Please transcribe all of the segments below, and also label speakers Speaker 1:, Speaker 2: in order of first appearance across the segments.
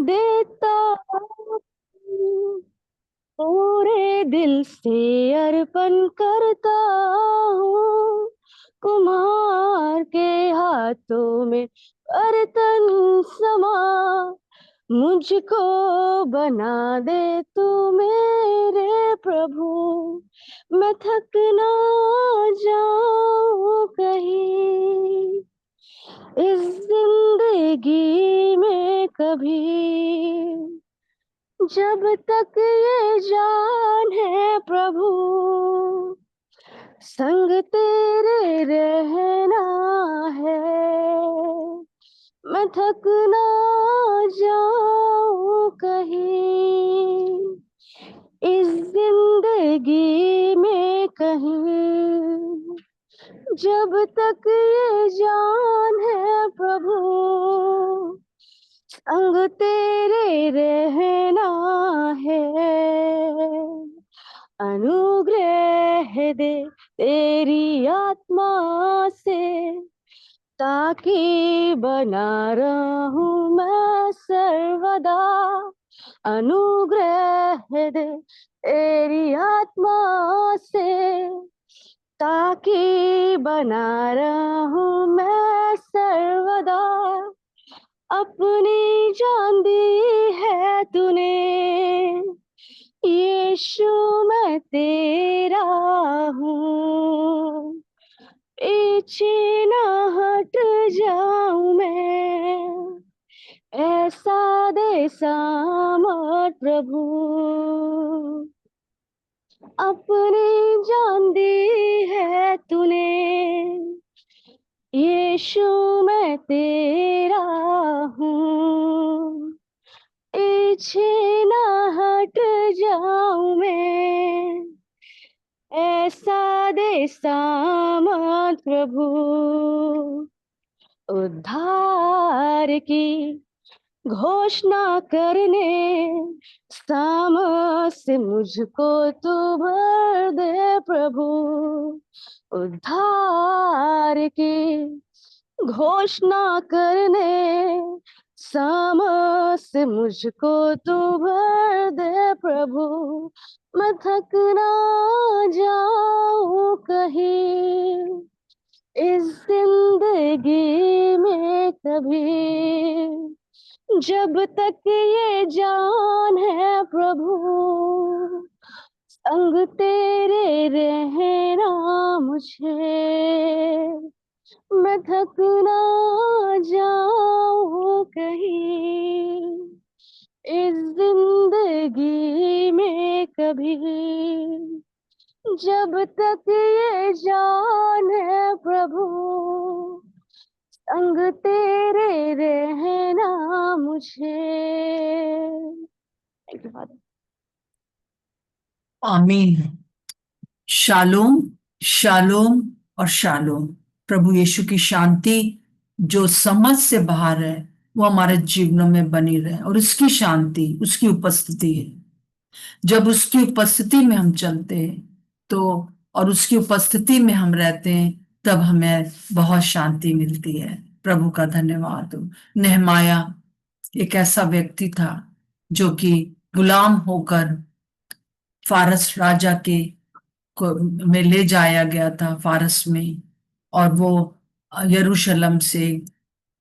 Speaker 1: देता हूँ, पूरे दिल से अर्पण करता हूँ। कुम्हार के हाथों में बर्तन समा, मुझको बना दे तू मेरे प्रभु। मैं थक ना जाऊं कहीं इस जिंदगी में कभी, जब तक ये जान है प्रभु, संग तेरे रहना है। मैं थक ना जाऊं कहीं इस जिंदगी में कहीं, जब तक ये जान है प्रभु, संग तेरे रहना है। अनुग्रह दे तेरी आत्मा से, ताकि बना रहूं मैं सर्वदा। अनुग्रह दे तेरी आत्मा से, ताकि बना रहूं मैं सर्वदा। अपनी जान दी है तूने यीशु, मैं तेरा हूँ। पीछे न हट जाऊं मैं, ऐसा दे सामर्थ प्रभु। अपनी जान दी है तूने यीशु, मैं तेरा हूँ। पीछे न हट जाऊं मैं, ऐसा दे सामर्थ प्रभु। उद्धार की घोषणा करने सामर्थ से मुझको तू भर दे प्रभु। उद्धार की घोषणा करने सामर्थ से मुझको तू भर दे प्रभु। मैं थक ना जाऊं कहीं इस जिंदगी में कभी, जब तक ये जान है प्रभु, संग तेरे रहना मुझे। मैं थक ना जाऊं कहीं इस जिंदगी में कभी, जब तक ये जान है प्रभु, संग तेरे रहना मुझे। Thank you, Father.
Speaker 2: आमीन। शालोम, शालोम और शालोम। प्रभु यीशु की शांति जो समझ से बाहर है वो हमारे जीवनों में बनी रहे, और उसकी शांति उसकी उपस्थिति है। जब उसकी उपस्थिति में हम चलते हैं तो, और उसकी उपस्थिति में हम रहते हैं, तब हमें बहुत शांति मिलती है। प्रभु का धन्यवाद हो। नेहमाया एक ऐसा व्यक्ति था जो कि गुलाम होकर फारस राजा के में ले जाया गया था, फारस में, और वो यरूशलेम से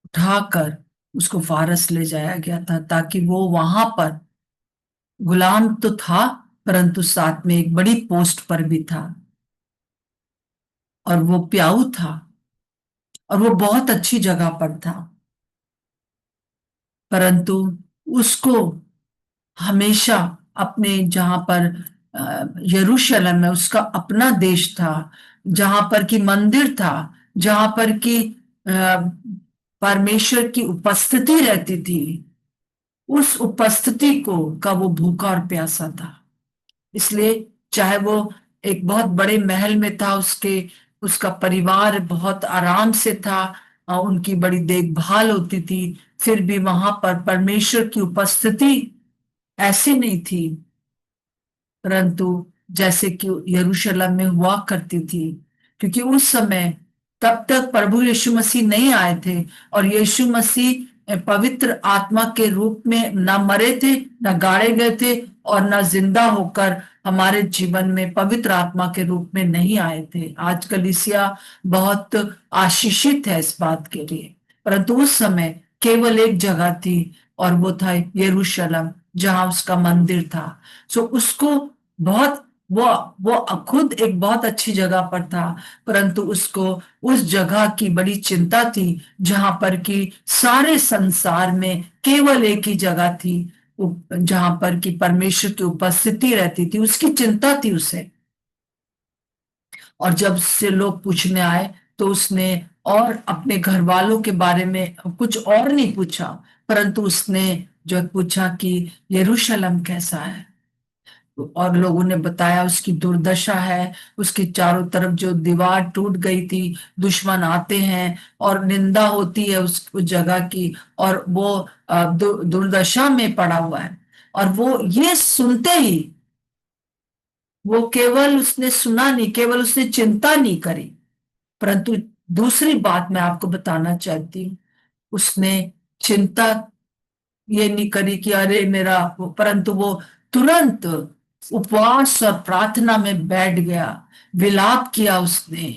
Speaker 2: उठाकर उसको फारस ले जाया गया था, ताकि वो वहां पर गुलाम तो था परंतु साथ में एक बड़ी पोस्ट पर भी था, और वो प्याऊ था, और वो बहुत अच्छी जगह पर था। परंतु उसको हमेशा अपने, जहां पर यरूशलेम में उसका अपना देश था, जहां पर की मंदिर था, जहां पर की परमेश्वर की उपस्थिति रहती थी, उस उपस्थिति को का वो भूखा और प्यासा था। इसलिए चाहे वो एक बहुत बड़े महल में था, उसका परिवार बहुत आराम से था, उनकी बड़ी देखभाल होती थी, फिर भी वहां पर परमेश्वर की उपस्थिति ऐसे नहीं थी परंतु जैसे कि यरूशलेम में हुआ करती थी। क्योंकि उस समय तब तक प्रभु यीशु मसीह नहीं आए थे, और यीशु मसीह पवित्र आत्मा के रूप में ना मरे थे, ना गाड़े गए थे, और ना जिंदा होकर हमारे जीवन में पवित्र आत्मा के रूप में नहीं आए थे। आज कलीसिया बहुत आशीषित है इस बात के लिए, परंतु उस समय केवल एक जगह थी, और वो था यरूशलेम, जहां उसका मंदिर था। सो उसको बहुत वो वो खुद एक बहुत अच्छी जगह पर था, परंतु उसको उस जगह की बड़ी चिंता थी जहां पर कि सारे संसार में केवल एक ही जगह थी जहां पर कि परमेश्वर की उपस्थिति रहती थी। उसकी चिंता थी उसे। और जब से लोग पूछने आए तो उसने और अपने घर वालों के बारे में कुछ और नहीं पूछा, परंतु उसने जो पूछा कि यरूशलेम कैसा है। और लोगों ने बताया उसकी दुर्दशा है, उसके चारों तरफ जो दीवार टूट गई थी, दुश्मन आते हैं और निंदा होती है उस जगह की, और वो दुर्दशा में पड़ा हुआ है। और वो ये सुनते ही, वो केवल उसने सुना नहीं, केवल उसने चिंता नहीं करी, परंतु दूसरी बात मैं आपको बताना चाहती हूँ, उसने चिंता ये नहीं करी कि अरे मेरा, परंतु वो तुरंत उपवास और प्रार्थना में बैठ गया, विलाप किया उसने।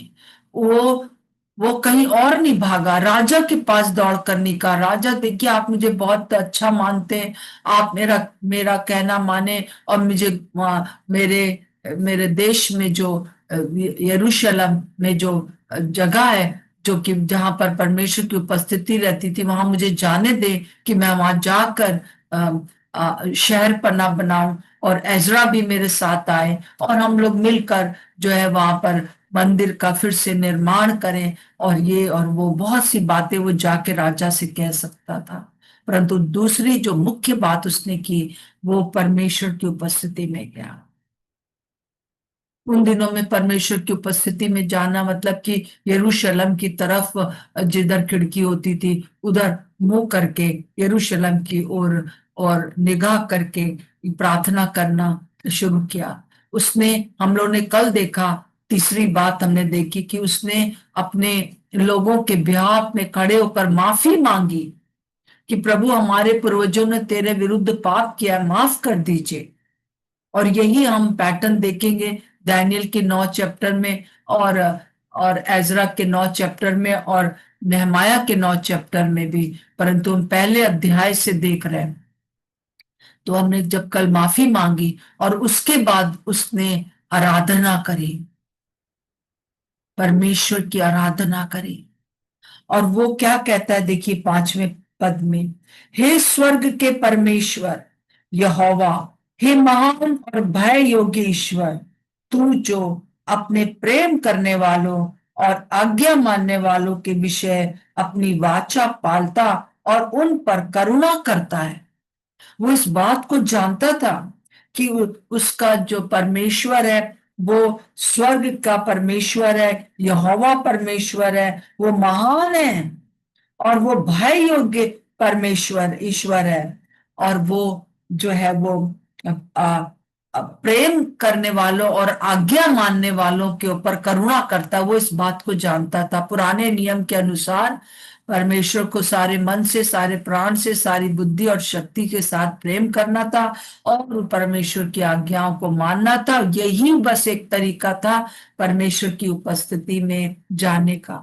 Speaker 2: वो वो कहीं और नहीं भागा, राजा के पास दौड़ कर नहीं कहा, राजा देखिए आप मुझे बहुत अच्छा मानते हैं, आप मेरा मेरा कहना माने, और मुझे मेरे मेरे देश में जो यरूशलेम में जो जगह है, जो कि जहां पर परमेश्वर की उपस्थिति रहती थी, वहां मुझे जाने दे कि मैं वहां जाकर शहर पन्ना बनाऊं, और एजरा भी मेरे साथ आए, और हम लोग मिलकर जो है वहां पर मंदिर का फिर से निर्माण करें, और ये और वो बहुत सी बातें वो जाके राजा से कह सकता था। परंतु दूसरी जो मुख्य बात उसने की, वो परमेश्वर की उपस्थिति में गया। उन दिनों में परमेश्वर की उपस्थिति में जाना मतलब कि यरूशलेम की तरफ, जिधर खिड़की होती थी उधर मुंह करके यरूशलेम की ओर और निगाह करके प्रार्थना करना शुरू किया उसने। हम लोगों ने कल देखा, तीसरी बात हमने देखी कि उसने अपने लोगों के ब्याह में खड़े होकर माफी मांगी कि प्रभु हमारे पूर्वजों ने तेरे विरुद्ध पाप किया, माफ कर दीजिए। और यही हम पैटर्न देखेंगे दानियल के 9 चैप्टर में, और एजरा के 9 चैप्टर में, और नेहमाया के 9 चैप्टर में भी। परंतु हम पहले अध्याय से देख रहे हैं, तो हमने जब कल माफी मांगी और उसके बाद उसने आराधना करी, परमेश्वर की आराधना करी। और वो क्या कहता है देखिए 5वें पद में, हे स्वर्ग के परमेश्वर यहोवा, हे महान और भय योग्य ईश्वर, तू जो अपने प्रेम करने वालों और आज्ञा मानने वालों के विषय अपनी वाचा पालता और उन पर करुणा करता है। वो इस बात को जानता था कि उसका जो परमेश्वर है वो स्वर्ग का परमेश्वर है, यहोवा परमेश्वर है, वो महान है, और वो भय योग्य परमेश्वर ईश्वर है, और वो जो है वो प्रेम करने वालों और आज्ञा मानने वालों के ऊपर करुणा करता। वो इस बात को जानता था। पुराने नियम के अनुसार परमेश्वर को सारे मन से, सारे प्राण से, सारी बुद्धि और शक्ति के साथ प्रेम करना था, और परमेश्वर की आज्ञाओं को मानना था। यही बस एक तरीका था परमेश्वर की उपस्थिति में जाने का।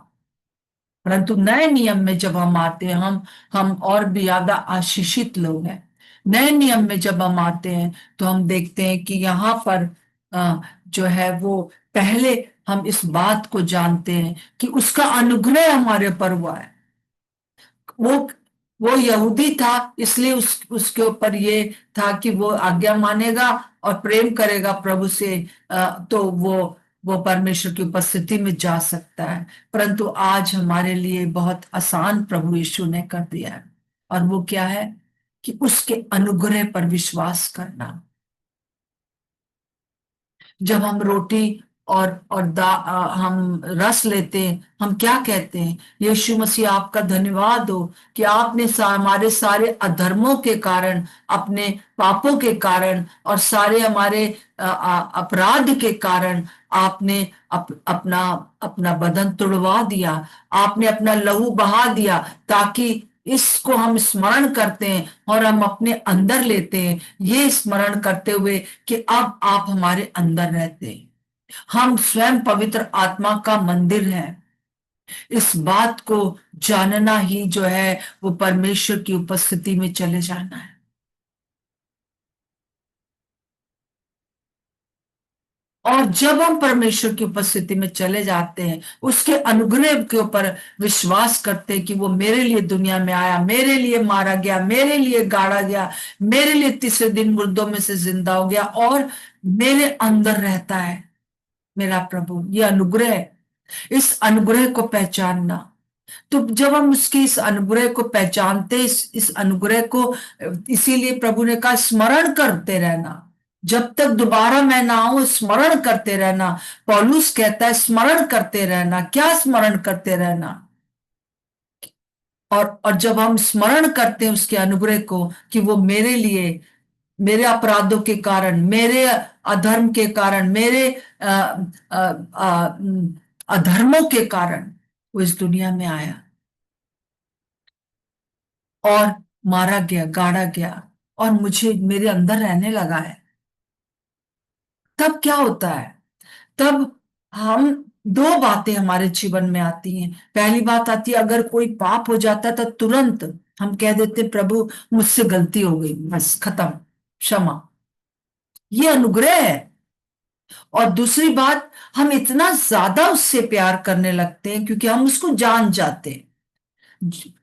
Speaker 2: परंतु नए नियम में जब हम आते हैं, हम और भी ज्यादा आशीषित लोग हैं। नए नियम में जब हम आते हैं तो हम देखते हैं कि यहाँ पर जो है वो पहले हम इस बात को जानते हैं कि उसका अनुग्रह हमारे ऊपर हुआ है। वो वो यहूदी था, इसलिए उसके ऊपर ये था कि वो आज्ञा मानेगा और प्रेम करेगा प्रभु से, तो वो परमेश्वर की उपस्थिति में जा सकता है। परंतु आज हमारे लिए बहुत आसान प्रभु यीशु ने कर दिया है, और वो क्या है कि उसके अनुग्रह पर विश्वास करना। जब हम रोटी और हम रस लेते हैं, हम क्या कहते हैं, यीशु मसीह आपका धन्यवाद हो कि आपने हमारे सारे अधर्मों के कारण, अपने पापों के कारण और सारे हमारे अपराध के कारण आपने अपना अपना बदन तुड़वा दिया, आपने अपना लहू बहा दिया, ताकि इसको हम स्मरण करते हैं और हम अपने अंदर लेते हैं, ये स्मरण करते हुए कि अब आप हमारे अंदर रहते हैं। हम स्वयं पवित्र आत्मा का मंदिर है। इस बात को जानना ही जो है वो परमेश्वर की उपस्थिति में चले जाना है। और जब हम परमेश्वर की उपस्थिति में चले जाते हैं, उसके अनुग्रह के ऊपर विश्वास करते हैं कि वो मेरे लिए दुनिया में आया, मेरे लिए मारा गया, मेरे लिए गाड़ा गया, मेरे लिए तीसरे दिन मुर्दों में से जिंदा हो गया और मेरे अंदर रहता है मेरा प्रभु। ये अनुग्रह है। इस अनुग्रह को पहचानना, तो जब हम उसके इस अनुग्रह को पहचानते, इस अनुग्रह को, इसीलिए प्रभु ने कहा स्मरण करते रहना, जब तक दोबारा मैं ना आऊं स्मरण करते रहना। पौलुस कहता है स्मरण करते रहना। क्या स्मरण करते रहना? और जब हम स्मरण करते हैं उसके अनुग्रह को कि वो मेरे लिए, मेरे अपराधों के कारण, मेरे अधर्म के कारण, मेरे अ, अ, अ, अधर्मों के कारण वो इस दुनिया में आया और मारा गया, गाड़ा गया और मुझे मेरे अंदर रहने लगा है, तब क्या होता है? तब हम, दो बातें हमारे जीवन में आती हैं। पहली बात आती है, अगर कोई पाप हो जाता है तो तुरंत हम कह देते प्रभु मुझसे गलती हो गई, बस खत्म, क्षमा। ये अनुग्रह है। और दूसरी बात, हम इतना ज्यादा उससे प्यार करने लगते हैं क्योंकि हम उसको जान जाते हैं।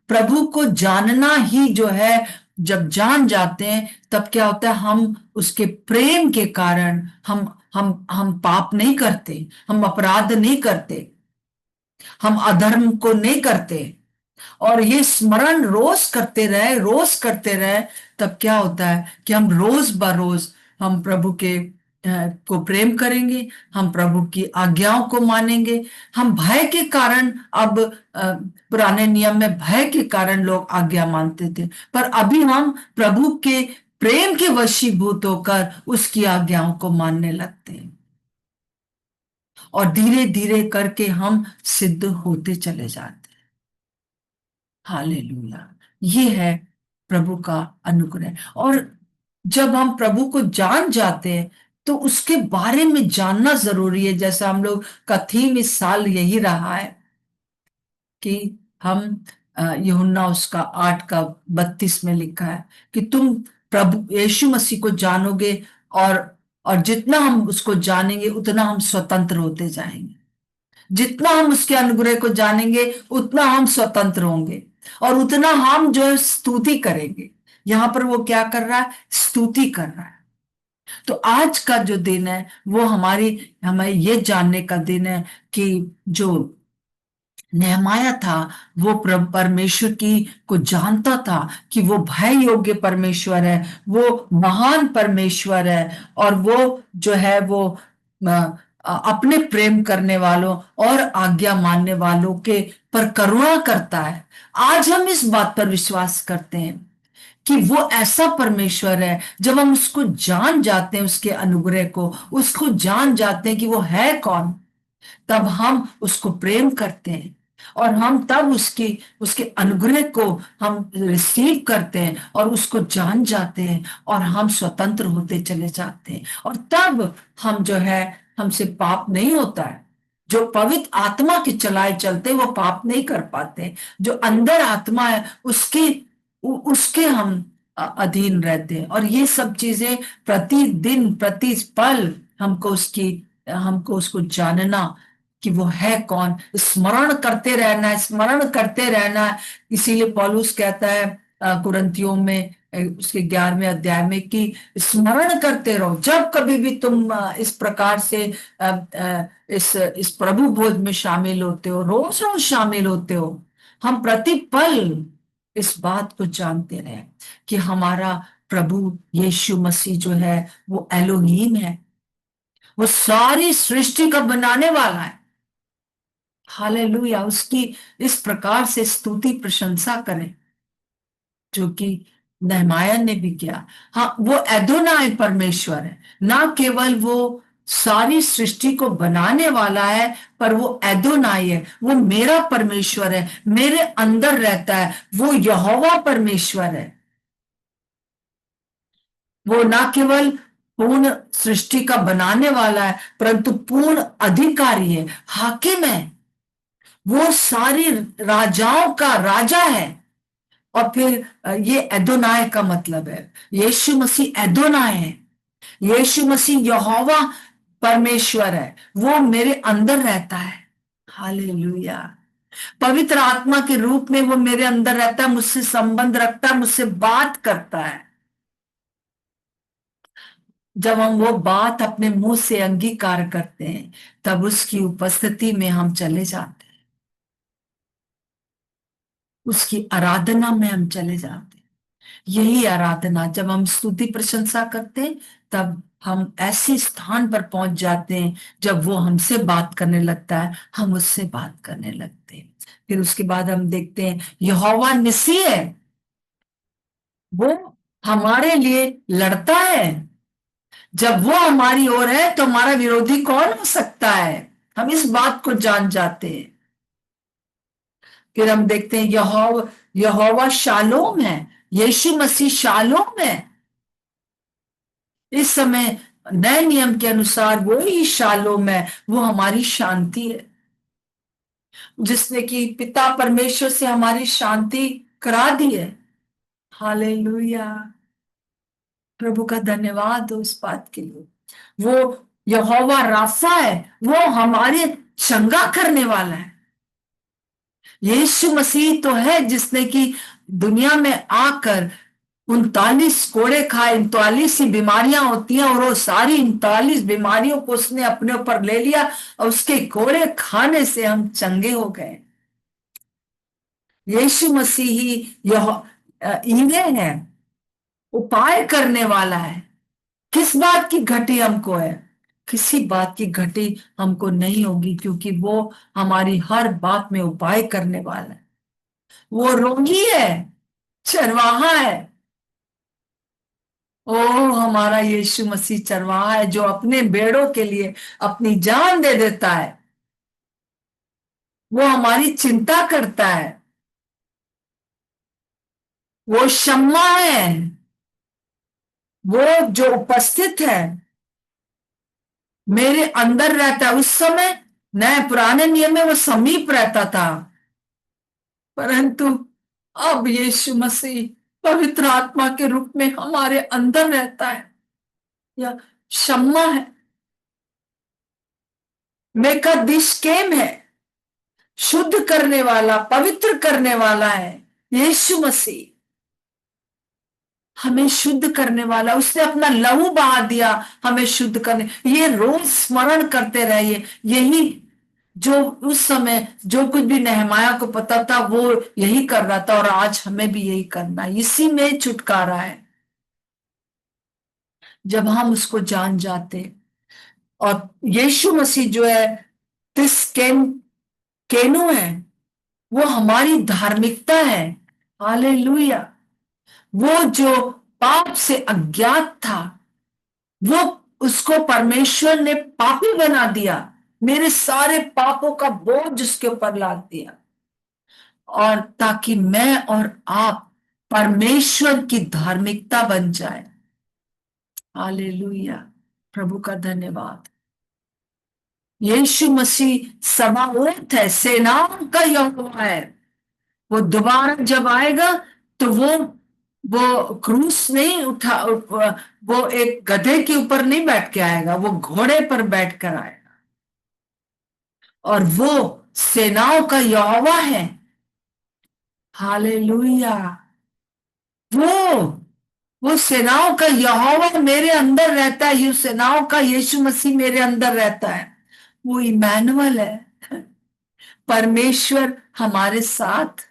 Speaker 2: प्रभु को जानना ही जो है, जब जान जाते हैं तब क्या होता है, हम उसके प्रेम के कारण हम पाप नहीं करते, हम अपराध नहीं करते, हम अधर्म को नहीं करते। और ये स्मरण रोज करते रहे, रोज करते रहे, तब क्या होता है कि हम रोज बरोज हम प्रभु के को प्रेम करेंगे, हम प्रभु की आज्ञाओं को मानेंगे। हम भय के कारण अब, पुराने नियम में भय के कारण लोग आज्ञा मानते थे, पर अभी हम प्रभु के प्रेम के वशीभूत होकर उसकी आज्ञाओं को मानने लगते हैं और धीरे धीरे करके हम सिद्ध होते चले जाते हैं। हालेलुया। ये है प्रभु का अनुग्रह। और जब हम प्रभु को जान जाते हैं तो उसके बारे में जानना जरूरी है। जैसा हम लोग का थीम इस साल यही रहा है कि हम, यूहन्ना उसका 8 का 32 में लिखा है कि तुम प्रभु यीशु मसीह को जानोगे और और जितना हम उसको जानेंगे उतना हम स्वतंत्र होते जाएंगे। जितना हम उसके अनुग्रह को जानेंगे उतना हम स्वतंत्र होंगे और उतना हम जो है स्तुति करेंगे। यहां पर वो क्या कर रहा है? स्तुति कर रहा है। तो आज का जो दिन है वो हमें ये जानने का दिन है कि जो नेहमाया था वो परमेश्वर की को जानता था कि वो भय योग्य परमेश्वर है, वो महान परमेश्वर है और वो जो है वो अपने प्रेम करने वालों और आज्ञा मानने वालों के पर करुणा करता है। आज हम इस बात पर विश्वास करते हैं कि वो ऐसा परमेश्वर है। जब हम उसको जान जाते हैं, उसके अनुग्रह को उसको जान जाते हैं कि वो है कौन, तब हम उसको प्रेम करते हैं और हम तब उसकी उसके अनुग्रह को हम रिसीव करते हैं और उसको जान जाते हैं और हम स्वतंत्र होते चले जाते हैं। और तब हम जो है, हमसे पाप नहीं होता है। जो पवित्र आत्मा के चलाए चलते वो पाप नहीं कर पाते। जो अंदर आत्मा है उसके उसके हम अधीन रहते हैं। और ये सब चीजें प्रतिदिन प्रति पल हमको उसको जानना कि वो है कौन, स्मरण करते रहना है, स्मरण करते रहना है। इसीलिए पौलुस कहता है कुरिन्थियों में उसके 11वें अध्याय में कि स्मरण करते रहो जब कभी भी तुम इस प्रकार से इस प्रभु भोज में शामिल होते हो, रोज रोज शामिल होते हो। हम प्रतिपल इस बात को जानते रहे कि हमारा प्रभु यीशु मसीह जो है वो एलोहीम है, वो सारी सृष्टि का बनाने वाला है। हालेलुया। उसकी इस प्रकार से स्तुति प्रशंसा करें जो कि नहमाया ने भी किया। हाँ, वो एदोनाई परमेश्वर है, ना केवल वो सारी सृष्टि को बनाने वाला है, पर वो एदोनाई है, वो मेरा परमेश्वर है, मेरे अंदर रहता है, वो यहोवा परमेश्वर है। वो ना केवल पूर्ण सृष्टि का बनाने वाला है, परंतु पूर्ण अधिकारी है, हाकिम है। वो सारी राजाओं का राजा है। और फिर ये एदोनाय का मतलब है, यीशु मसीह एदोनाय है। यीशु मसीह यहोवा परमेश्वर है, वो मेरे अंदर रहता है। हालेलुया। पवित्र आत्मा के रूप में वो मेरे अंदर रहता है, मुझसे संबंध रखता है, मुझसे बात करता है। जब हम वो बात अपने मुंह से अंगीकार करते हैं, तब उसकी उपस्थिति में हम चले जाते हैं, उसकी आराधना में हम चले जाते हैं। यही आराधना, जब हम स्तुति प्रशंसा करते हैं, तब हम ऐसे स्थान पर पहुंच जाते हैं जब वो हमसे बात करने लगता है, हम उससे बात करने लगते हैं। फिर उसके बाद हम देखते हैं यहोवा निसी है, वो हमारे लिए लड़ता है। जब वो हमारी ओर है तो हमारा विरोधी कौन हो सकता है, हम इस बात को जान जाते हैं। फिर हम देखते हैं यहोवा शालोम है, यीशु मसीह शालोम है। इस समय नए नियम के अनुसार वो ही शालोम है, वो हमारी शांति है, जिसने कि पिता परमेश्वर से हमारी शांति करा दी है। हालेलुया। प्रभु का धन्यवाद हो इस बात के लिए। वो यहोवा राफा है, वो हमारे चंगा करने वाला है। यीशु मसीह तो है जिसने कि दुनिया में आकर 39 कोड़े खाए, 39 ही बीमारियां होती हैं, और वो सारी 39 बीमारियों को उसने अपने ऊपर ले लिया, और उसके कोड़े खाने से हम चंगे हो गए। यीशु मसीह ही यह इवे है, उपाय करने वाला है। किस बात की घटी हमको है? किसी बात की घटी हमको नहीं होगी, क्योंकि वो हमारी हर बात में उपाय करने वाला है। वो रोगी है, चरवाहा है। ओ, हमारा यीशु मसीह चरवाहा है, जो अपने भेड़ों के लिए अपनी जान दे देता है। वो हमारी चिंता करता है। वो शम्मा है, वो जो उपस्थित है, मेरे अंदर रहता है। उस समय नए पुराने नियम में वो समीप रहता था, परंतु अब यीशु मसीह पवित्र आत्मा के रूप में हमारे अंदर रहता है। या शम्मा है, मेकादिशकेम है, शुद्ध करने वाला, पवित्र करने वाला है। यीशु मसीह हमें शुद्ध करने वाला, उसने अपना लहू बहा दिया हमें शुद्ध करने। ये रोज स्मरण करते रहिए। यही जो उस समय जो कुछ भी नहमाया को पता था, वो यही कर रहा था, और आज हमें भी यही करना है। इसी में छुटकारा है, जब हम उसको जान जाते। और यीशु मसीह जो है, तिस केनु है, वो हमारी धार्मिकता है। हालेलुया। वो जो पाप से अज्ञात था, वो उसको परमेश्वर ने पापी बना दिया, मेरे सारे पापों का बोझ उसके ऊपर लाद दिया, और ताकि मैं और आप परमेश्वर की धार्मिकता बन जाए। हालेलुया। प्रभु का धन्यवाद। यीशु मसीह सबाओत है, सेनाओं का यहोवा है। वो दोबारा जब आएगा तो वो क्रूस नहीं वो एक गधे के ऊपर नहीं बैठ के आएगा, वो घोड़े पर बैठ कर आएगा। और वो सेनाओं का यहोवा है। हालेलुया। वो वो सेनाओं का यहोवा मेरे अंदर रहता है, ये सेनाओं का यीशु मसीह मेरे अंदर रहता है। वो इमैनुअल है, परमेश्वर हमारे साथ,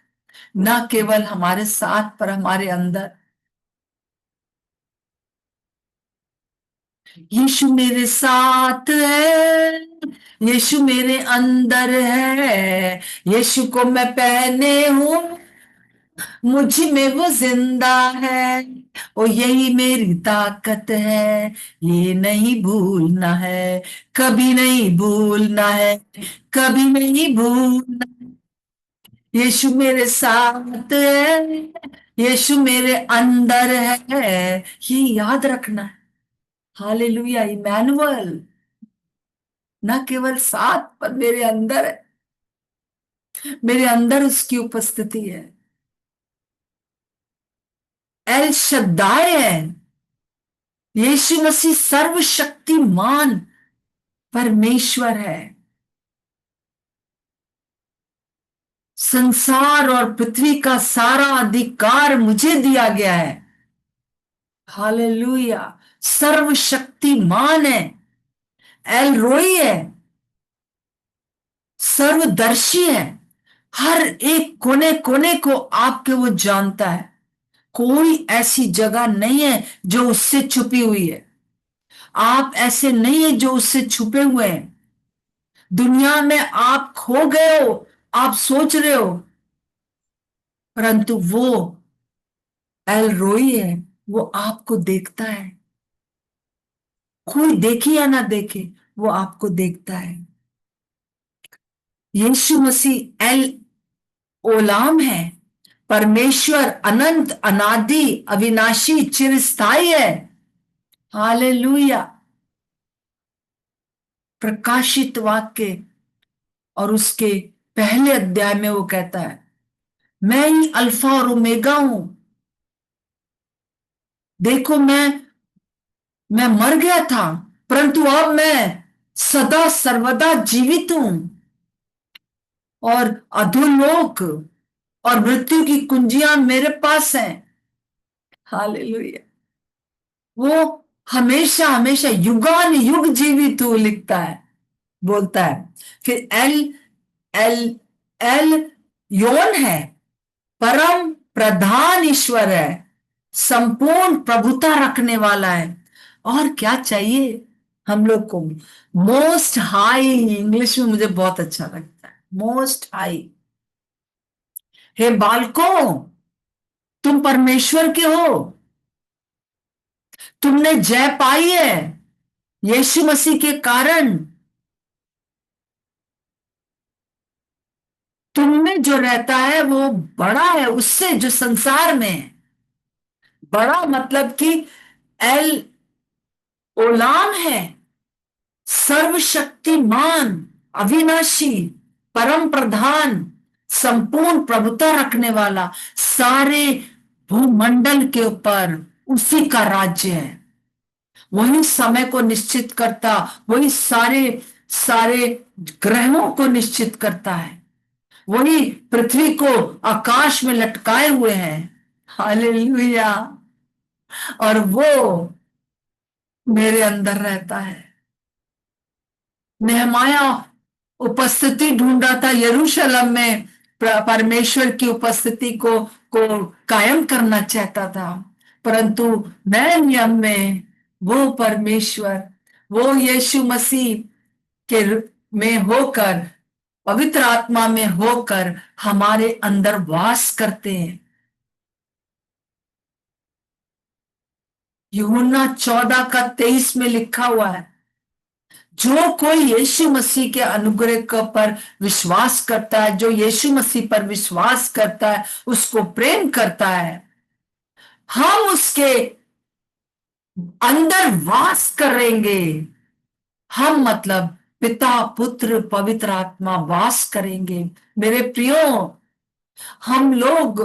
Speaker 2: ना केवल हमारे साथ पर हमारे अंदर। यीशु मेरे साथ है, यीशु मेरे अंदर है, यीशु को मैं पहने हूं, मुझ में वो जिंदा है, ओ यही मेरी ताकत है, ये नहीं भूलना है, कभी नहीं भूलना है, कभी नहीं भूलना। यीशु मेरे साथ है, यीशु मेरे अंदर है, ये याद रखना है। हालेलुया, इमैनुअल ना केवल साथ पर मेरे अंदर है, मेरे अंदर उसकी उपस्थिति है। एल शद्दाय है, यीशु मसीह सर्वशक्तिमान परमेश्वर है। संसार और पृथ्वी का सारा अधिकार मुझे दिया गया है। हालेलुया, सर्वशक्तिमान है, एल रोई है, सर्वदर्शी है, हर एक कोने कोने को आपके वो जानता है। कोई ऐसी जगह नहीं है जो उससे छुपी हुई है। आप ऐसे नहीं है जो उससे छुपे हुए हैं। दुनिया में आप खो गए हो, आप सोच रहे हो, परंतु वो एल रोई है, वो आपको देखता है। कोई देखे या ना देखे, वो आपको देखता है। यीशु मसीह एल ओलाम है, परमेश्वर अनंत अनादि अविनाशी चिरस्थाई है। हालेलुया, प्रकाशित वाक्य और उसके पहले अध्याय में वो कहता है, मैं ही अल्फा और ओमेगा हूं। देखो मैं मर गया था, परंतु अब मैं सदा सर्वदा जीवित हूं, और अधोलोक और मृत्यु की कुंजियां मेरे पास हैं। हालेलुया, वो हमेशा हमेशा युगान युग जीवित हो लिखता है, बोलता है। फिर एल एल एल योन है, परम प्रधान ईश्वर है, संपूर्ण प्रभुता रखने वाला है। और क्या चाहिए हम लोग को? मोस्ट हाई, इंग्लिश में मुझे बहुत अच्छा लगता है, मोस्ट हाई। हे बालकों, तुम परमेश्वर के हो, तुमने जय पाई है यीशु मसीह के कारण। तुम में जो रहता है वो बड़ा है उससे जो संसार में है। बड़ा मतलब कि एल ओलाम है, सर्वशक्तिमान, अविनाशी, परम प्रधान, संपूर्ण प्रभुता रखने वाला, सारे भूमंडल के ऊपर उसी का राज्य है। वही समय को निश्चित करता, वही सारे सारे ग्रहों को निश्चित करता है, वही पृथ्वी को आकाश में लटकाए हुए हैं। हालेलुया, और वो मेरे अंदर रहता है। नेहमाया उपस्थिति ढूंढ रहा था यरूशलेम में, परमेश्वर की उपस्थिति को कायम करना चाहता था, परंतु नए नियम में वो परमेश्वर, वो यीशु मसीह के में होकर, पवित्र आत्मा में होकर हमारे अंदर वास करते हैं। यूहन्ना 14:23 में लिखा हुआ है, जो कोई यीशु मसीह के अनुग्रह पर विश्वास करता है, जो यीशु मसीह पर विश्वास करता है, उसको प्रेम करता है, हम उसके अंदर वास करेंगे। हम मतलब पिता पुत्र पवित्र आत्मा वास करेंगे। मेरे प्रियो, हम लोग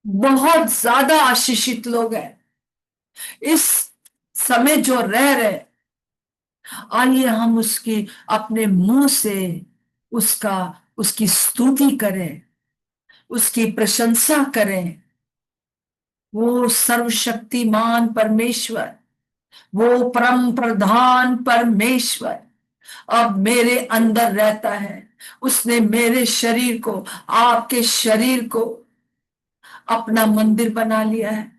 Speaker 2: बहुत ज्यादा आशीषित लोग हैं इस समय जो रह रहे। आइए हम उसकी अपने मुंह से उसका उसकी स्तुति करें, उसकी प्रशंसा करें। वो सर्वशक्तिमान परमेश्वर, वो परम प्रधान परमेश्वर अब मेरे अंदर रहता है। उसने मेरे शरीर को, आपके शरीर को अपना मंदिर बना लिया है।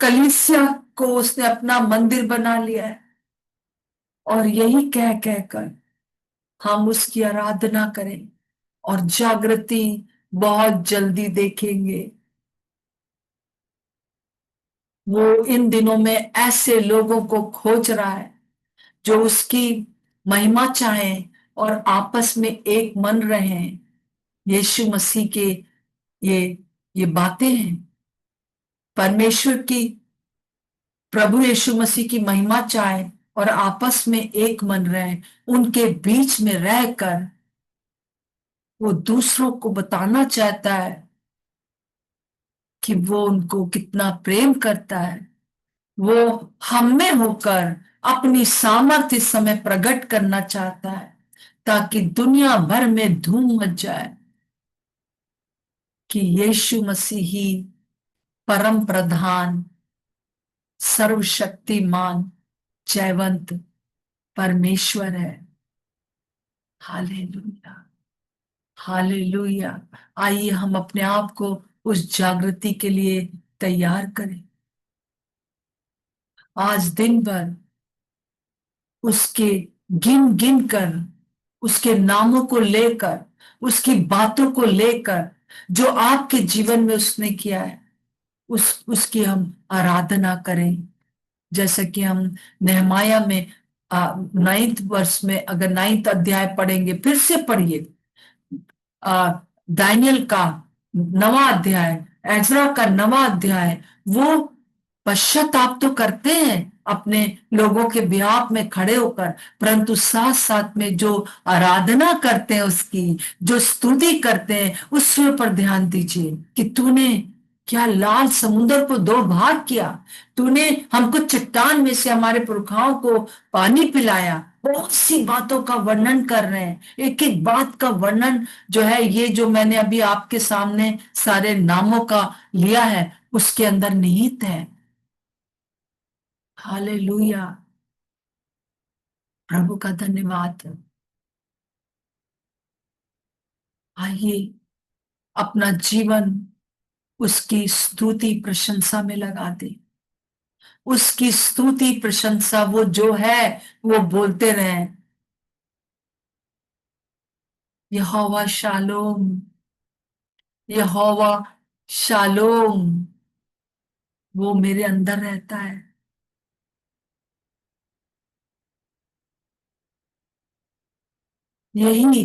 Speaker 2: कलीसिया को उसने अपना मंदिर बना लिया है, और यही कह कहकर हम उसकी आराधना करें और जागृति बहुत जल्दी देखेंगे। वो इन दिनों में ऐसे लोगों को खोज रहा है जो उसकी महिमा चाहें और आपस में एक मन रहें। यीशु मसीह के ये ये बातें हैं। परमेश्वर की, प्रभु यीशु मसीह की महिमा चाहे और आपस में एक मन रहे, उनके बीच में रहकर वो दूसरों को बताना चाहता है कि वो उनको कितना प्रेम करता है। वो हम में होकर अपनी सामर्थ्य इस समय प्रकट करना चाहता है, ताकि दुनिया भर में धूम मच जाए कि यीशु मसीह ही परम प्रधान, सर्वशक्तिमान, जयवंत परमेश्वर है। Hallelujah, hallelujah. आइए हम अपने आप को उस जागृति के लिए तैयार करें। आज दिन भर उसके गिन गिन कर, उसके नामों को लेकर, उसकी बातों को लेकर, जो आपके जीवन में उसने किया है, उसकी हम आराधना करें। जैसा कि हम नेहमाया में 9th वर्ष में, अगर 9th अध्याय पढ़ेंगे, फिर से पढ़िए। दानियल का 9वां अध्याय, एजरा का 9वां अध्याय, वो पश्चाताप तो करते हैं अपने लोगों के बिहाफ में खड़े होकर, परंतु साथ साथ में जो आराधना करते हैं, उसकी जो स्तुति करते हैं, उसके ऊपर ध्यान दीजिए कि तूने क्या लाल समुद्र को दो भाग किया, तूने हमको चट्टान में से हमारे पुरखाओं को पानी पिलाया। बहुत सी बातों का वर्णन कर रहे हैं, एक एक बात का वर्णन जो है, ये जो मैंने अभी आपके सामने सारे नामों का लिया है, उसके अंदर निहित है। हालेलुया, प्रभु का धन्यवाद। आइए अपना जीवन उसकी स्तुति प्रशंसा में लगा दे। उसकी स्तुति प्रशंसा वो जो है वो बोलते रहें। यहोवा शालोम, यहोवा शालोम, वो मेरे अंदर रहता है। यही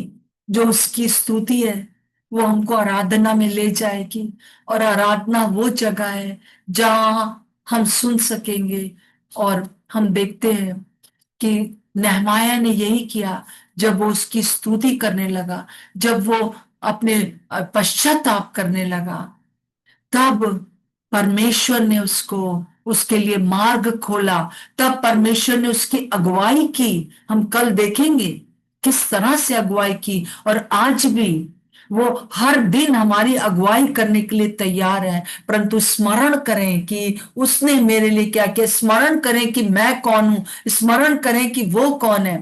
Speaker 2: जो उसकी स्तुति है, वो हमको आराधना में ले जाएगी। और आराधना वो जगह है जहां हम सुन सकेंगे। और हम देखते हैं कि नेहमाया ने यही किया। जब वो उसकी स्तुति करने लगा, जब वो अपने पश्चाताप करने लगा, तब परमेश्वर ने उसको, उसके लिए मार्ग खोला। तब परमेश्वर ने उसकी अगुवाई की। हम कल देखेंगे किस तरह से अगुवाई की, और आज भी वो हर दिन हमारी अगुवाई करने के लिए तैयार है। परंतु स्मरण करें कि उसने मेरे लिए क्या किया, स्मरण करें कि मैं कौन हूं, स्मरण करें कि वो कौन है।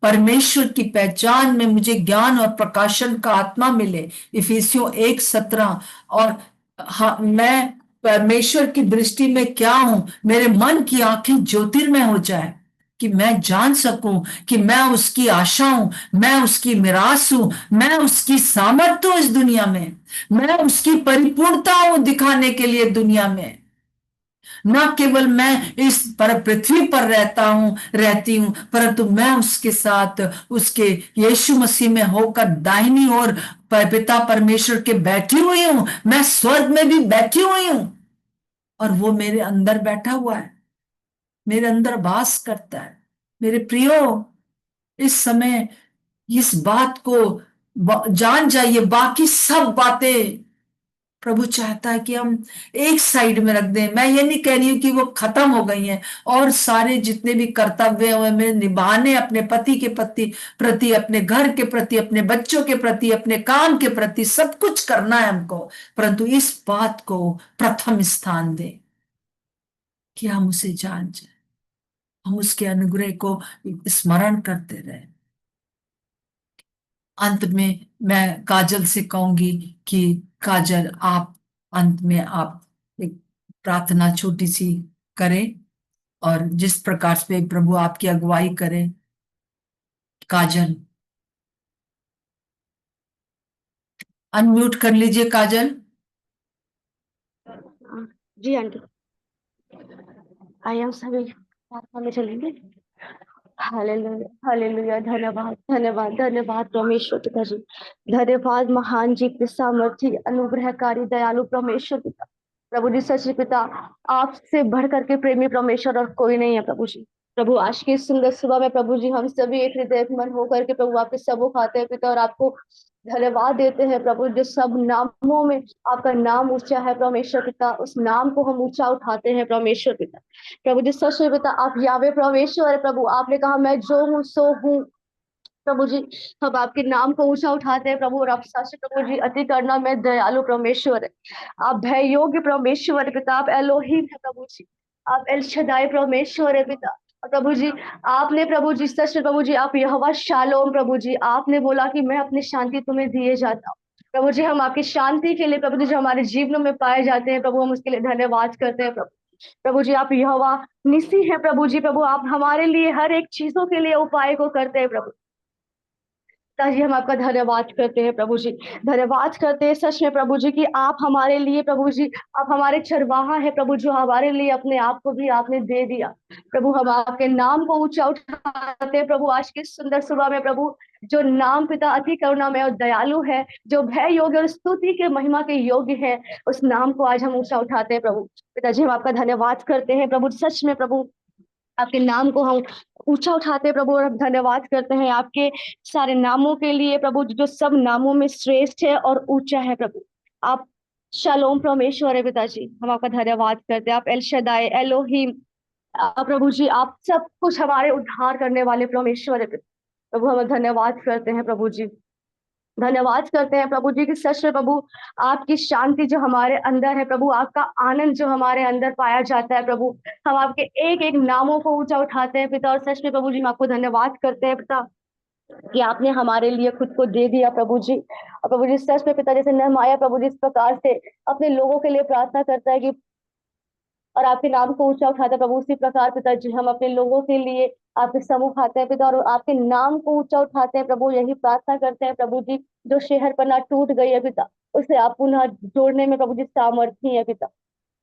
Speaker 2: परमेश्वर की पहचान में मुझे ज्ञान और प्रकाशन का आत्मा मिले, इफिसियों 1:17। और हाँ, मैं परमेश्वर की दृष्टि में क्या हूं, मेरे मन की आंखें ज्योतिर्मय हो जाए, कि मैं जान सकूं कि मैं उसकी आशा हूं, मैं उसकी मिरास हूं, मैं उसकी सामर्थ्य हूं इस दुनिया में, मैं उसकी परिपूर्णता हूं दिखाने के लिए दुनिया में। न केवल मैं इस पर पृथ्वी पर रहता हूं, रहती हूं, परंतु मैं उसके साथ, उसके यीशु मसीह में होकर दाहिनी ओर पिता परमेश्वर के बैठी हुई हूं। मैं स्वर्ग में भी बैठी हुई हूं, और वो मेरे अंदर बैठा हुआ है, मेरे अंदर वास करता है। मेरे प्रियो, इस समय इस बात को जान जाइए। बाकी सब बातें प्रभु चाहता है कि हम एक साइड में रख दें। मैं ये नहीं कह रही हूं कि वो खत्म हो गई हैं, और सारे जितने भी कर्तव्य हैं हमें निभाने, अपने पति के प्रति, अपने घर के प्रति, अपने बच्चों के प्रति, अपने काम के प्रति, सब कुछ करना है हमको। परंतु इस बात को प्रथम स्थान दें कि हम उसे जान जाए, हम उसके अनुग्रह को स्मरण करते रहे। अंत में मैं काजल से कहूंगी कि काजल, आप अंत में आप एक प्रार्थना छोटी सी करें, और जिस प्रकार से प्रभु आपकी अगुवाई करें। काजल। अनम्यूट कर लीजिए काजल।
Speaker 1: जी आंटी, आइए हम सभी प्रार्थना में चलेंगे। Hallelujah, hallelujah. धन्यवाद, धन्यवाद, धन्यवाद परमेश्वर पिता जी। धन्यवाद महान जी के सामर्थ्य अनुग्रहकारी दयालु परमेश्वर पिता। प्रभु जी सच पिता, आपसे बढ़ करके प्रेमी परमेश्वर और कोई नहीं है प्रभु जी। प्रभु आज की सुंदर सुबह में प्रभु जी हम सभी एक हृदय मन होकर के प्रभु आपके सबों खाते हैं पिता, और आपको धन्यवाद देते हैं प्रभु। जो सब नामों में आपका नाम ऊंचा है परमेश्वर पिता, उस नाम को हम ऊंचा उठाते हैं परमेश्वर पिता। प्रभु जी सच में पिता, आप यावे परमेश्वर है प्रभु। आपने कहा मैं जो हूँ सो हूँ प्रभु जी। हम आपके नाम को ऊंचा उठाते हैं प्रभु, और आप सच प्रभु जी अति करना में दयालु परमेश्वर है। आप भय योग्य परमेश्वर है पिता, आप एलोहिम है प्रभु जी। आप एल शदाई परमेश्वर है पिता। और प्रभु जी, आपने प्रभु जी सच में प्रभु जी, आप यहोवा शालोम प्रभु जी, आपने बोला कि मैं अपनी शांति तुम्हें दिए जाता हूँ प्रभु जी। हम आपकी शांति के लिए प्रभु जी जो हमारे जीवनों में पाए जाते हैं प्रभु, हम उसके लिए धन्यवाद करते हैं प्रभु। प्रभु जी आप यहोवा निसी है प्रभु जी। प्रभु आप हमारे लिए हर एक चीजों के लिए उपाय को करते हैं प्रभु। ताकि हम आपका धन्यवाद करते हैं प्रभु जी। धन्यवाद करते हैं सच में प्रभु जी कि आप हमारे लिए प्रभु जी, आप हमारे चरवाहा है प्रभु, जो हमारे लिए अपने आप को भी आपने दे दिया प्रभु। हम आपके नाम को ऊंचा उठाते हैं प्रभु आज की सुंदर सुबह में प्रभु। जो नाम पिता अति करुणामय और दयालु है, जो भय योग्य और स्तुति के महिमा के योग्य है, उस नाम को आज हम ऊंचा उठाते हैं प्रभु। पिताजी हम आपका धन्यवाद करते हैं प्रभु, सच में प्रभु आपके नाम को हम ऊंचा उठाते हैं प्रभु, और हम धन्यवाद करते हैं आपके सारे नामों के लिए प्रभु, जो सब नामों में श्रेष्ठ है और ऊंचा है प्रभु। आप शालोम परमेश्वर है पिताजी, हम आपका धन्यवाद करते हैं। आप एल शदाई एलोहिम, प्रभु जी आप सब कुछ हमारे उद्धार करने वाले परमेश्वर है पिता। प्रभु हम धन्यवाद करते हैं प्रभु जी, धन्यवाद करते हैं प्रभु जी कि सच में प्रभु आपकी शांति जो हमारे अंदर है प्रभु, आपका आनंद जो हमारे अंदर पाया जाता है प्रभु। हम आपके एक एक नामों को ऊंचा उठाते हैं पिता, और सच में प्रभु जी हम आपको धन्यवाद करते हैं पिता कि आपने हमारे लिए खुद को दे दिया प्रभु जी। और प्रभु जी सच में पिता, जैसे नहमाया प्रभु जी इस प्रकार से अपने लोगों के लिए प्रार्थना करता है कि और आपके नाम को ऊंचा उठाता है प्रभु, उसी प्रकार पिताजी हम अपने लोगों के लिए आपके सम्मुख आते हैं पिता, और आपके नाम को ऊंचा उठाते हैं प्रभु। यही प्रार्थना करते हैं प्रभु जी, जो शहरपना टूट गई है पिता, उसे आप पुनः जोड़ने में प्रभु जी सामर्थ्य है पिता।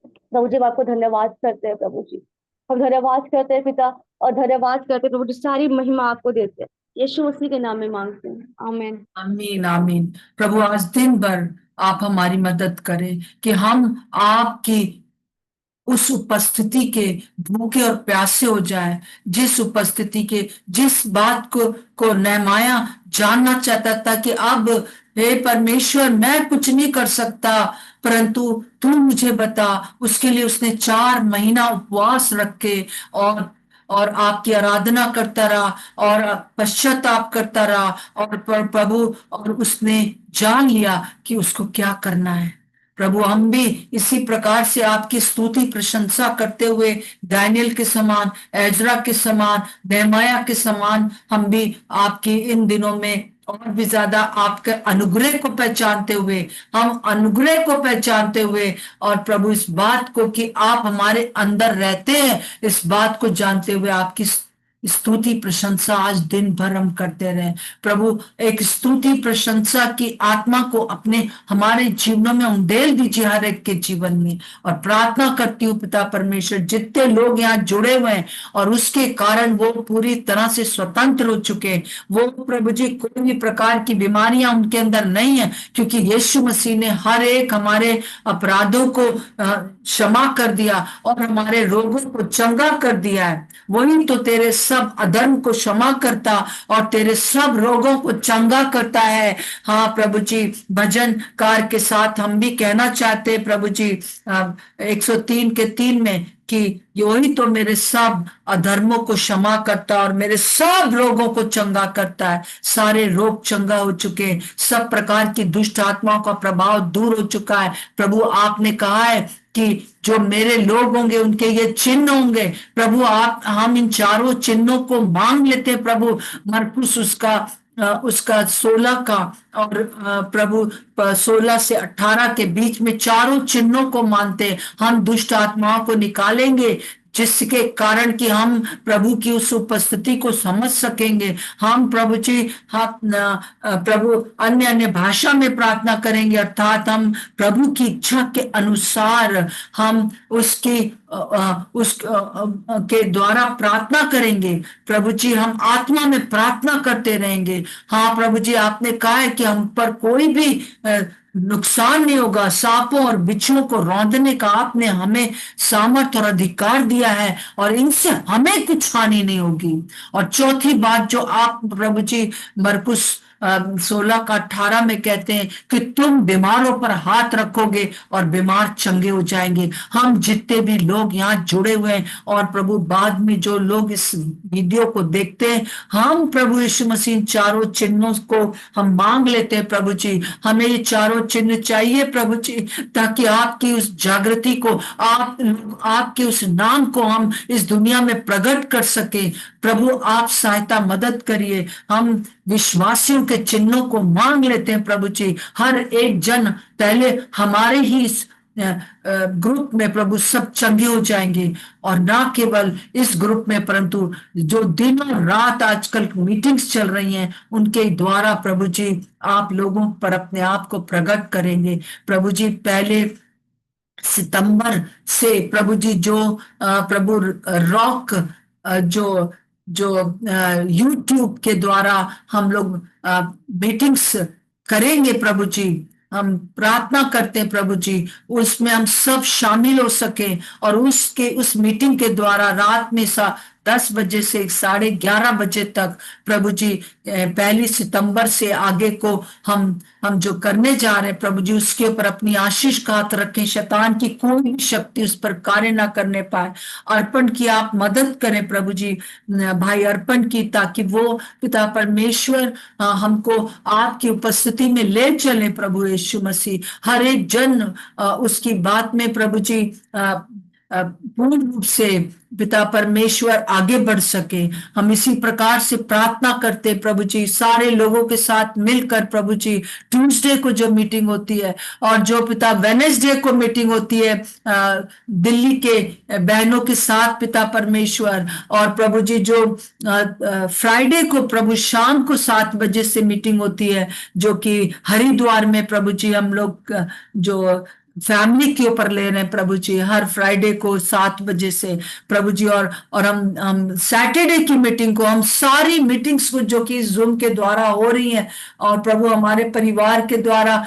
Speaker 1: प्रभु जी हम आपको धन्यवाद करते हैं प्रभु जी, हम धन्यवाद करते हैं पिता, और धन्यवाद करते हैं प्रभु जी, सारी महिमा आपको देते हैं यीशु मसीह के नाम में मांगते हैं, आमीन।
Speaker 2: आमीन आमीन। प्रभु आज दिन भर आप हमारी मदद करें कि हम आपकी उस उपस्थिति के भूखे और प्यासे हो जाए, जिस उपस्थिति के, जिस बात को नहमाया जानना चाहता था कि अब हे परमेश्वर मैं कुछ नहीं कर सकता, परंतु तू मुझे बता। उसके लिए उसने 4 महीना उपवास रखे और आपकी आराधना करता रहा और पश्चाताप करता रहा, और प्रभु और उसने जान लिया कि उसको क्या करना है। प्रभु हम भी इसी प्रकार से आपकी स्तुति प्रशंसा करते हुए दानियल के समान, एजरा के समान, नेहमाया के समान, हम भी आपकी इन दिनों में और भी ज्यादा आपके अनुग्रह को पहचानते हुए, हम अनुग्रह को पहचानते हुए, और प्रभु इस बात को कि आप हमारे अंदर रहते हैं, इस बात को जानते हुए आपकी स्तुति प्रशंसा आज दिन भर हम करते रहे। प्रभु एक स्तुति प्रशंसा की आत्मा को अपने हमारे जीवनों में उंडेल दीजिए, हर एक के जीवन में। और प्रार्थना करती हूँ पिता परमेश्वर, जितने लोग यहाँ जुड़े हुए हैं और उसके कारण वो पूरी तरह से स्वतंत्र हो चुके हैं, वो प्रभु जी कोई भी प्रकार की बीमारियां उनके अंदर नहीं है, क्योंकि यीशु मसीह ने हर एक हमारे अपराधों को क्षमा कर दिया और हमारे रोगों को चंगा कर दिया है। वही तो तेरे सब अधर्म को क्षमा करता और तेरे सब रोगों को चंगा करता है। हाँ प्रभु जी, भजनकार के साथ हम भी कहना चाहते हैं प्रभु जी 103 के 3 में कि वही तो मेरे सब अधर्मों को क्षमा करता और मेरे सब रोगों को चंगा करता है। सारे रोग चंगा हो चुके हैं, सब प्रकार की दुष्ट आत्माओं का प्रभाव दूर हो चुका है। प्रभु आपने कहा है कि जो मेरे लोग होंगे उनके ये चिन्ह होंगे। प्रभु आप हम इन चारों चिन्हों को मांग लेते हैं प्रभु। मरकुस उसका 16 का और प्रभु 16 से 18 के बीच में चारों चिन्हों को मानते हैं। हम दुष्ट आत्माओं को निकालेंगे, जिसके कारण कि हम प्रभु की उस उपस्थिति को समझ सकेंगे। हम प्रभु जी, हम प्रभु अन्य अन्य भाषा में प्रार्थना करेंगे, अर्थात हम प्रभु की इच्छा के अनुसार हम उसकी के द्वारा प्रार्थना करेंगे। प्रभु जी, हम आत्मा में प्रार्थना करते रहेंगे। हाँ प्रभु जी, आपने कहा है कि हम पर कोई भी नुकसान नहीं होगा। सांपों और बिच्छुओं को रौंदने का आपने हमें सामर्थ और अधिकार दिया है, और इनसे हमें कुछ हानि नहीं होगी। और चौथी बात जो आप प्रभु जी मरकुस 16 का 18 में कहते हैं कि तुम बीमारों पर हाथ रखोगे और बीमार चंगे हो जाएंगे। हम जितने भी लोग यहाँ जुड़े हुए हैं और प्रभु बाद में जो लोग इस वीडियो को देखते हैं, हम प्रभु यीशु मसीह चारों चिन्हों को हम मांग लेते हैं। प्रभु जी, हमें ये चारों चिन्ह चाहिए प्रभु जी, ताकि आपकी उस जागृति को, आपके उस नाम को हम इस दुनिया में प्रकट कर सके। प्रभु आप सहायता मदद करिए। हम विश्वासियों के चिन्हों को मांग लेते हैं प्रभु जी। हर एक जन, पहले हमारे ही इस ग्रुप में प्रभु सब चंगे हो जाएंगे, और ना केवल इस ग्रुप में परंतु जो दिन और रात आजकल मीटिंग्स चल रही हैं उनके द्वारा प्रभु जी आप लोगों पर अपने आप को प्रकट करेंगे। प्रभु जी, पहले सितंबर से प्रभु जी जो प्रभु रॉक जो जो यूट्यूब के द्वारा हम लोग मीटिंग्स करेंगे प्रभु जी, हम प्रार्थना करते हैं प्रभु जी उसमें हम सब शामिल हो सके, और उसके उस मीटिंग के द्वारा रात में 10 बजे से 11:30 बजे तक प्रभु जी 1 सितंबर से आगे को हम जो करने जा रहे हैं प्रभु जी, उसके ऊपर अपनी आशीष का हाथ रखें। शैतान की कोई भी शक्ति उस पर कार्य ना करने पाए। अर्पण की आप मदद करें प्रभु जी, भाई अर्पण की, ताकि वो पिता परमेश्वर हमको आपकी उपस्थिति में ले चले प्रभु यीशु मसीह। हर एक जन उसकी बात में प्रभु जी पूर्ण रूप से पिता परमेश्वर आगे बढ़ सके। हम इसी प्रकार से प्रार्थना करते प्रभु जी सारे लोगों के साथ मिलकर प्रभु जी, ट्यूसडे को जो मीटिंग होती है और जो पिता वेनेसडे को मीटिंग होती है दिल्ली के बहनों के साथ पिता परमेश्वर, और प्रभु जी जो फ्राइडे को प्रभु शाम को 7 बजे से मीटिंग होती है जो कि हरिद्वार में प्रभु जी हम लोग जो फैमिली के ऊपर ले रहे हैं प्रभु जी, हर फ्राइडे को 7 बजे से प्रभु जी, और हम सैटरडे की मीटिंग को, हम सारी मीटिंग्स को जो कि जूम के द्वारा हो रही हैं और प्रभु हमारे परिवार के द्वारा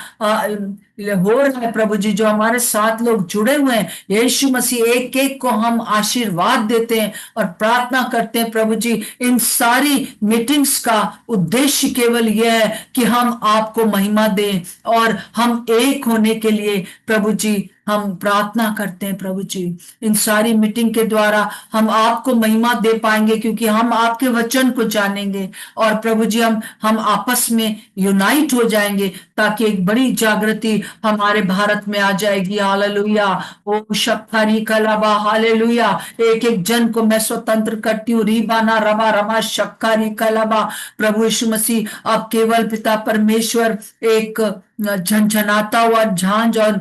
Speaker 2: हो रहा है प्रभु जी, जो हमारे साथ लोग जुड़े हुए हैं, यीशु मसीह एक एक को हम आशीर्वाद देते हैं और प्रार्थना करते हैं प्रभु जी। इन सारी मीटिंग्स का उद्देश्य केवल यह है कि हम आपको महिमा दें, और हम एक होने के लिए प्रभु जी हम प्रार्थना करते हैं प्रभु जी। इन सारी मीटिंग के द्वारा हम आपको महिमा दे पाएंगे, क्योंकि हम आपके वचन को जानेंगे, और प्रभु जी हम आपस में यूनाइट हो जाएंगे, ताकि एक बड़ी जागृति हमारे भारत में आ जाएगी। हालेलुया, ओ शक्तारी कलाबा, हालेलुया। एक एक जन को मैं स्वतंत्र करती हूँ, रीबाना रबा रमा शक्कारी कलाबा। प्रभु यीशु मसीह अब केवल पिता परमेश्वर एक झंझनाता हुआ झांझ और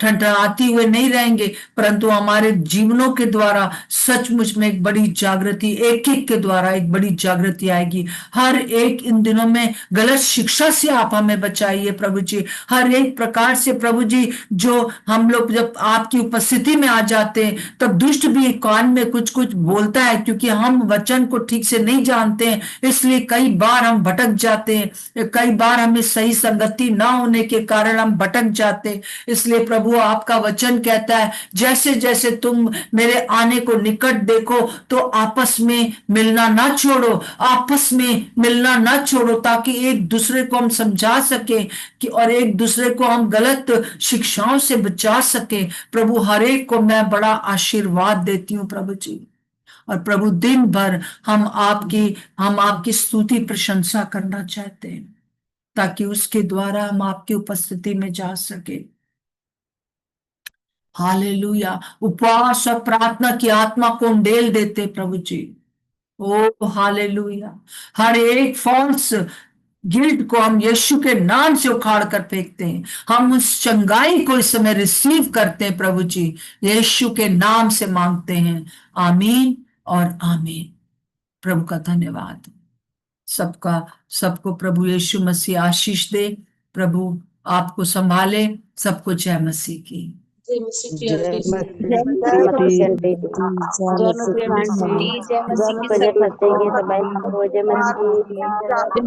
Speaker 2: ठंडराती हुए नहीं रहेंगे, परंतु हमारे जीवनों के द्वारा सचमुच में एक बड़ी जागृति, एक एक के द्वारा एक बड़ी जागृति आएगी। हर एक इन दिनों में गलत शिक्षा से आप हमें बचाइए प्रभु जी, हर एक प्रकार से प्रभु जी, जो हम लोग जब आपकी उपस्थिति में आ जाते हैं तब दुष्ट भी कान में कुछ कुछ बोलता है, क्योंकि हम वचन को ठीक से नहीं जानते हैं, इसलिए कई बार हम भटक जाते हैं, कई बार हमें सही संगति ना होने के कारण हम भटक जाते हैं। इसलिए प्रभु आपका वचन कहता है, जैसे जैसे तुम मेरे आने को निकट देखो तो आपस में मिलना ना छोड़ो, आपस में मिलना ना छोड़ो, ताकि एक दूसरे को हम समझा सके कि, और एक दूसरे को हम गलत शिक्षाओं से बचा सके। प्रभु हर एक को मैं बड़ा आशीर्वाद देती हूँ प्रभु जी, और प्रभु दिन भर हम आपकी स्तुति प्रशंसा करना चाहते हैं, ताकि उसके द्वारा हम आपकी उपस्थिति में जा सके। हालेलुया। उपवास और प्रार्थना की आत्मा को हम डेल देते प्रभु जी। ओ हालेलुया। हर एक फॉल्स गिल्ट को हम यीशु के नाम से उखाड़ कर फेंकते हैं। हम उस चंगाई को इस समय रिसीव करते हैं प्रभु जी, यीशु के नाम से मांगते हैं। आमीन और आमीन। प्रभु का धन्यवाद। सबका सबको प्रभु यीशु मसीह आशीष दे। प्रभु आपको संभाले। सबको जय मसीह की।
Speaker 3: जय मसीह की
Speaker 4: जय
Speaker 3: आशीष।
Speaker 4: मसीह
Speaker 1: जय मसीह
Speaker 4: आंटी
Speaker 1: मसीह
Speaker 4: जय
Speaker 1: आंटी
Speaker 4: मसीह
Speaker 1: मसीह
Speaker 4: आंटी
Speaker 1: आंटी जय मसीह की
Speaker 4: जय
Speaker 1: जय मसीह की
Speaker 4: मसीह
Speaker 1: सबाई सबको जय मसीह
Speaker 4: जय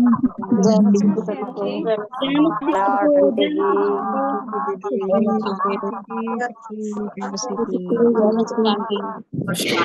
Speaker 4: मसीह की सबको
Speaker 1: जय मसीह
Speaker 4: लॉर्ड
Speaker 1: सबको
Speaker 4: आंटी
Speaker 1: जय
Speaker 4: जी
Speaker 1: मसीह
Speaker 4: जय मसीह
Speaker 1: जय मसीह आंटी
Speaker 2: और शाम